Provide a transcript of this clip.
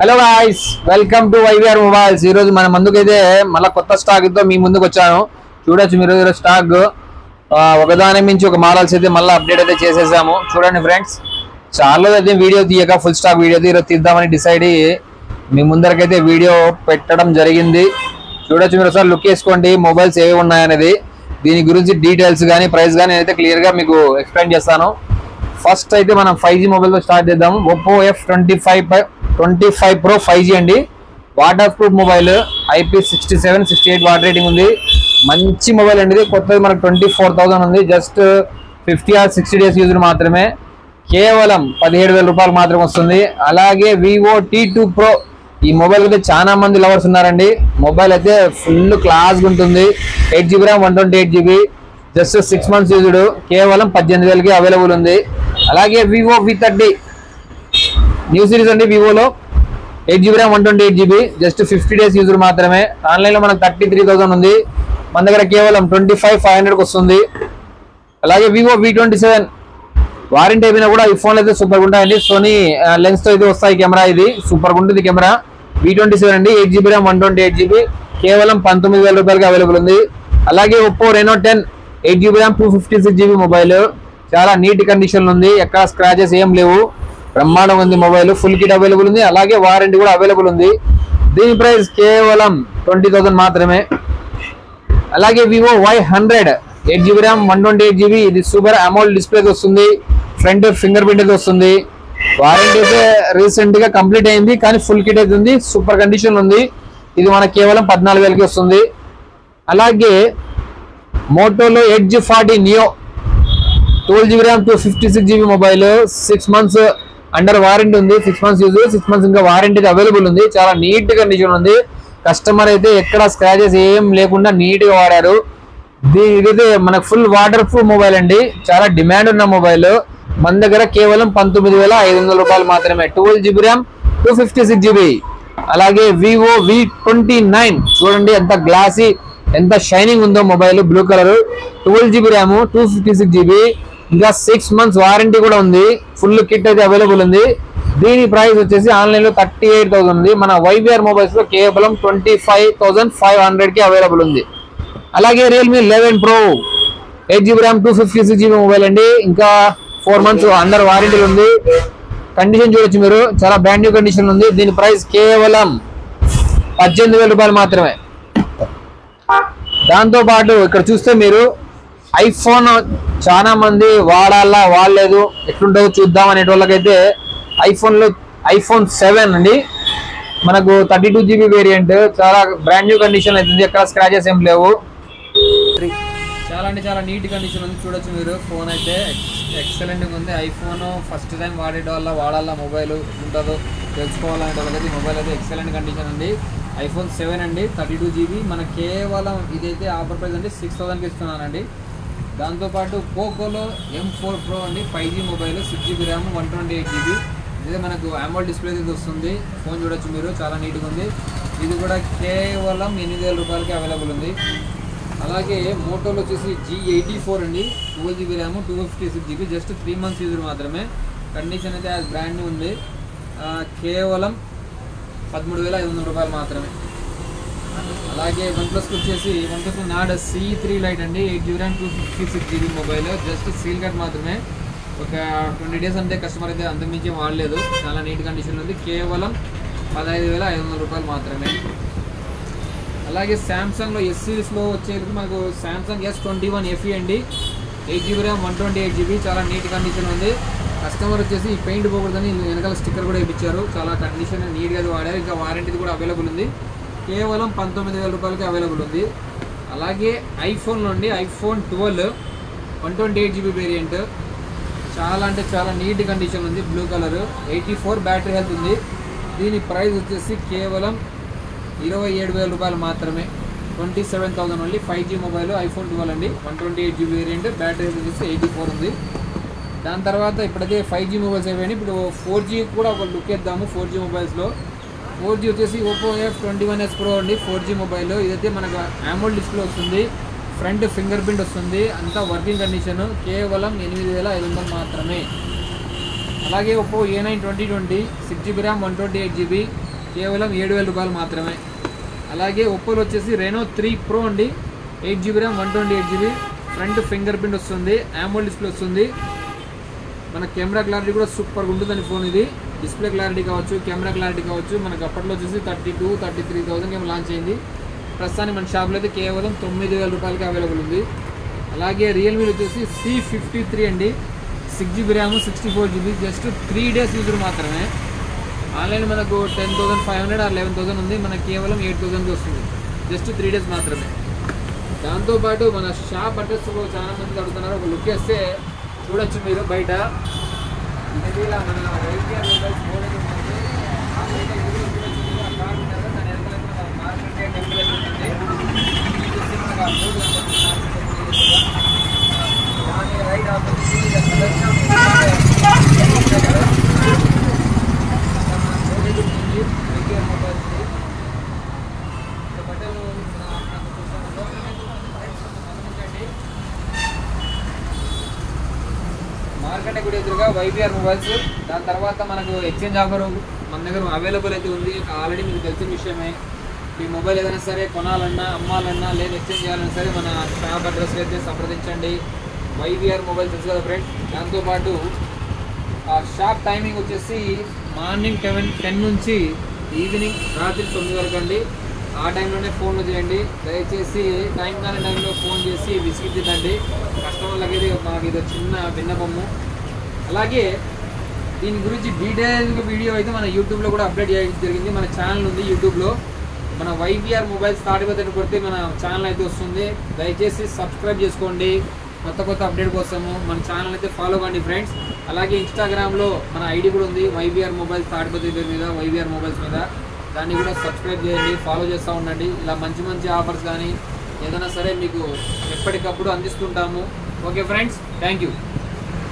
Hello guys, welcome to YVR mobiles. ఈ రోజు మన ముందుకైతే మళ్ళీ కొత్త స్టాక్ తో మీ ముందుకు వచ్చాను. చూడొచ్చు మీరు ఈరోజు స్టాక్ ఒకదాని మించి ఒక మోడల్స్ అయితే మళ్ళీ అప్డేట్ అయితే చేసేసాము. చూడండి ఫ్రెండ్స్, చాలా అయితే వీడియో తీయక ఫుల్ స్టాక్ వీడియో అయితే ఈరోజు తీద్దామని డిసైడ్ అయ్యి మీ ముందరకైతే వీడియో పెట్టడం జరిగింది. చూడొచ్చు మీరు ఒకసారి లుక్ వేసుకోండి మొబైల్స్ ఏవి ఉన్నాయనేది. దీని గురించి డీటెయిల్స్ కానీ ప్రైస్ కానీ నేనైతే క్లియర్గా మీకు ఎక్స్ప్లెయిన్ చేస్తాను. ఫస్ట్ అయితే మనం 5G మొబైల్తో స్టార్ట్ చేద్దాము. ఒప్పో F25 Pro 5G అండి. Water proof mobile, IP67 68 water rating ఉంది. మంచి మొబైల్ అండి. ఇది కొత్తది మనకు 24,000 ఉంది. జస్ట్ 50 or 60 డేస్ యూజ్ మాత్రమే. కేవలం 17,000 రూపాయలు మాత్రమే వస్తుంది. అలాగే Vivo T2 Pro, ఈ మొబైల్ అయితే చాలా మంది లవర్స్ ఉన్నారండి. మొబైల్ అయితే ఫుల్ క్లాస్గా ఉంటుంది. 8GB RAM 128GB, just 6 months used, కేవలం 18,000కి అవైలబుల్ ఉంది. అలాగే Vivo V30 న్యూ సిరీస్ అండి. వివోలో 8GB RAM 128GB, just 50 days user మాత్రమే. ఆన్లైన్లో మనకు 33,000 ఉంది. మన దగ్గర కేవలం 25,500కి వస్తుంది. అలాగే Vivo V27 వారంటీ అయిపోయినా కూడా ఈ ఫోన్లు అయితే సూపర్గా ఉంటాయండి. సోనీ లెన్స్తో అయితే వస్తాయి. కెమెరా ఇది సూపర్గా ఉంటుంది. కెమెరా V27 అండి, 8GB RAM 128GB, కేవలం 19,000 రూపాయలకి అవైలబుల్ ఉంది. అలాగే Oppo Reno 10 8GB RAM 256GB mobile, చాలా నీట్ కండిషన్ ఉంది. ఎక్కడ స్క్రాచెస్ ఏం లేవు. బ్రహ్మాండం ఉంది మొబైల్. ఫుల్ కిట్ అవైలబుల్ ఉంది. అలాగే వారంటీ కూడా అవైలబుల్ ఉంది. దీని ప్రైస్ కేవలం 20,000 మాత్రమే. అలాగే Vivo Y100 8GB RAM 128GB, ఇది సూపర్ అమోల్డ్ డిస్ప్లే వస్తుంది. ఫ్రంట్ ఫింగర్ ప్రింట్ అయితే వస్తుంది. వారంటీ అయితే రీసెంట్ గా కంప్లీట్ అయింది, కానీ ఫుల్ కిట్ అయితే ఉంది. సూపర్ కండిషన్ ఉంది. ఇది మనకు కేవలం 14,000కి వస్తుంది. అలాగే మోటోలో edge 40 neo 12GB RAM 256GB mobile, 6 months under warranty ఉంది. 6 months యూజ్, 6 months ఇంకా వారంటీ అవైలబుల్ ఉంది. చాలా నీట్ కండిషన్ ఉంది. కస్టమర్ అయితే ఎక్కడ స్క్రాచెస్ ఏం లేకుండా నీట్ గా వాడారు. ఇదైతే మనకు ఫుల్ వాటర్ ప్రూఫ్ మొబైల్ అండి. చాలా డిమాండ్ ఉన్న మొబైల్. మన దగ్గర కేవలం 19,500 రూపాయలు మాత్రమే. 12GB RAM 256GB. అలాగే Vivo V29 చూడండి ఎంత గ్లాసీ, ఎంత షైనింగ్ ఉందో mobile. Blue colour, 12GB RAM 256GB, ఇంకా 6 months వారంటీ కూడా ఉంది. ఫుల్ కిట్ అయితే అవైలబుల్ ఉంది. దీని ప్రైస్ వచ్చేసి ఆన్లైన్ లో 38,000 ఉంది. మన వైవిఆర్ మొబైల్స్ లో కేవలం 25,500కి అవైలబుల్ ఉంది. అలాగే Realme 11 Pro 8GB RAM 256GB mobile అండి. ఇంకా 4 months అండర్ వారంటీ ఉంది. కండిషన్ చూడొచ్చు మీరు, చాలా బ్రాండ్ న్యూ కండిషన్ ఉంది. దీని ప్రైస్ కేవలం 18,000 రూపాయలు మాత్రమే. దాంతో పాటు ఇక్కడ చూస్తే మీరు ఐఫోన్ చాలా మంది వాడలేదు, ఎట్లుంటుందో చూద్దాం అనే వాళ్ళకైతే ఐఫోన్ 7 అండి. మనకు 32GB వేరియంట్, చాలా బ్రాండ్ న్యూ కండిషన్ అవుతుంది. ఎక్కడ స్క్రాచెస్ ఏం లేవు. చాలా అంటే చాలా నీట్ కండిషన్ ఉంది. చూడొచ్చు మీరు, ఫోన్ అయితే ఎక్సలెంట్గా ఉంది. ఐఫోన్ ఫస్ట్ టైం వాడాలా మొబైల్ ఉంటుందో తెలుసుకోవాలనే వాళ్ళకైతే మొబైల్ అయితే ఎక్సలెంట్ కండిషన్ ఉంది. ఐఫోన్ 7 అండి, 32GB. మనకు కేవలం ఇదైతే ఆఫర్ ప్రైస్ అండి 6,000కి ఇస్తున్నానండి. దాంతోపాటు పోకోలో M4 Pro అండి, 5G mobile, 6GB RAM 128GB. ఇదే మనకు AMOLED డిస్ప్లే అయితే వస్తుంది. ఫోన్ చూడొచ్చు మీరు, చాలా నీట్గా ఉంది. ఇది కూడా కేవలం 8,000 రూపాయలకి అవైలబుల్ ఉంది. అలాగే మోటోలో వచ్చేసి G84 అండి, 12GB RAM 256GB, just 3 months use మాత్రమే. కండిషన్ అయితే అది బ్రాండ్ న్యూ ఉంది. కేవలం 13,500 రూపాయలు మాత్రమే. అలాగే OnePlus వచ్చేసి OnePlus Nord C3 Lite అండి, 8GB RAM 256GB mobile, just seal cut మాత్రమే. ఒక 20 డేస్ అంటే కస్టమర్ అయితే అంతకుమించి వాడలేదు. చాలా నీట్ కండిషన్ ఉంది. కేవలం 15,500 రూపాయలు మాత్రమే. అలాగే శాంసంగ్లో S సిరీస్లో వచ్చేది మనకు శాంసంగ్ S21 FE అండి, 8GB RAM 128GB, చాలా నీట్ కండిషన్ ఉంది. కస్టమర్ వచ్చేసి ఈ పెయింట్ పోకూడదని వెనకాల స్టిక్కర్ కూడా ఇప్పించారు. చాలా కండిషన్ నీట్గా వాడారు. ఇంకా వారంటీ కూడా అవైలబుల్ ఉంది. కేవలం 19,000 రూపాయలకి అవైలబుల్ ఉంది. అలాగే ఐఫోన్లో అండి, ఐఫోన్ 12 128GB వేరియంట్, చాలా అంటే చాలా నీట్ కండిషన్ ఉంది. బ్లూ కలర్, 84 బ్యాటరీ హెల్త్ ఉంది. దీని ప్రైస్ వచ్చేసి కేవలం 27,000 రూపాయలు మాత్రమే. 27,000 ఓన్లీ. 5G మొబైల్, ఐఫోన్ 12 అండి, 128GB వేరియంట్, బ్యాటరీ హెల్త్ వచ్చేసి 84 ఉంది. దాని తర్వాత ఇప్పుడైతే 5G మొబైల్స్ అయిపోయినాయి. ఇప్పుడు 4G కూడా ఒక లుక్ వేద్దాము. 4G మొబైల్స్లో 4G వచ్చేసి ఒప్పో F21s Pro అండి, 4G మొబైల్. ఇదైతే మనకు AMOLED డిస్ప్లే వస్తుంది. ఫ్రంట్ ఫింగర్ ప్రింట్ వస్తుంది. అంతా వర్కింగ్ కండిషన్. కేవలం 8,500 మాత్రమే. అలాగే Oppo A9 2020 6GB RAM 128GB, కేవలం 7,000 రూపాయలు మాత్రమే. అలాగే ఒప్పోలో వచ్చేసి రెనో 3 Pro అండి, 8GB RAM 128GB, front finger print వస్తుంది, AMOLED డిస్ప్లే వస్తుంది. మన కెమెరా క్లారిటీ కూడా సూపర్గా ఉంటుందని ఫోన్ ఇది. డిస్ప్లే క్లారిటీ కావచ్చు, కెమెరా క్లారిటీ కావచ్చు. మనకు అప్పట్లో వచ్చేసి 32,000-33,000 ఏమో లాంచ్ అయింది. ప్రస్తుతానికి మన షాప్లో అయితే కేవలం 9,000 రూపాయలకి అవైలబుల్ ఉంది. అలాగే రియల్మీ వచ్చేసి C53 అండి, 6GB RAM 64GB, just 3 days user మాత్రమే. ఆన్లైన్ మనకు 10,500 ఆర్ 11,000 ఉంది, మనకు కేవలం 8,000కి వస్తుంది, జస్ట్ 3 డేస్ మాత్రమే. దాంతోపాటు మన షాప్ అడ్రస్ చాలా మంది అడుగుతున్నారు, ఒక లుక్ వేస్తే చూడొచ్చు మీరు బయట. ఇది ఇలా మన వైవిఆర్ మొబైల్స్ బోర్డు మార్కెట్ కూడా ఎదురుగా వైవిఆర్ మొబైల్స్. దాని తర్వాత మనకు ఎక్స్చేంజ్ ఆఫర్ మన దగ్గర అవైలబుల్ అయితే ఉంది. ఆల్రెడీ మీకు తెలిసిన విషయమే. ఈ మొబైల్ ఏదైనా సరే కొనాలన్నా, అమ్మాలన్నా, లేదా ఎక్స్చేంజ్ చేయాలన్నా సరే మన షాప్ అడ్రస్ అయితే సంప్రదించండి. వైవిఆర్ మొబైల్ తెలుసు కదా ఫ్రెండ్స్. దాంతోపాటు షాప్ టైమింగ్ వచ్చేసి మార్నింగ్ 10 నుంచి ఈవినింగ్ రాత్రి 9 వరకు అండి. ఆ టైంలోనే ఫోన్లు చేయండి. దయచేసి టైం కాని టైంలో ఫోన్ చేసి విసిగిద్దండి కస్టమర్లకి. ఇది మాకు ఇది చిన్న విన్నపము. అలాగే దీని గురించి డీటెయిల్గా వీడియో అయితే మన యూట్యూబ్లో కూడా అప్డేట్ చేయడం జరిగింది. మన ఛానల్ ఉంది యూట్యూబ్లో, మన వైవిఆర్ మొబైల్స్ స్టార్ట్ కొడితే మన ఛానల్ అయితే వస్తుంది. దయచేసి సబ్స్క్రైబ్ చేసుకోండి కొత్త అప్డేట్ కోసము. మన ఛానల్ అయితే ఫాలో కండి ఫ్రెండ్స్. అలాగే ఇన్స్టాగ్రామ్లో మన ఐడి కూడా ఉంది, వైవిఆర్ మొబైల్స్ తాడిపత్రి పేరు మీద, వైవిఆర్ మొబైల్స్ మీద. దాన్ని కూడా సబ్స్క్రైబ్ చేయండి, ఫాలో చేస్తూ ఉండండి. ఇలా మంచి ఆఫర్స్ కానీ ఏదైనా సరే మీకు ఎప్పటికప్పుడు అందిస్తుంటాము. Okay friends, thank you.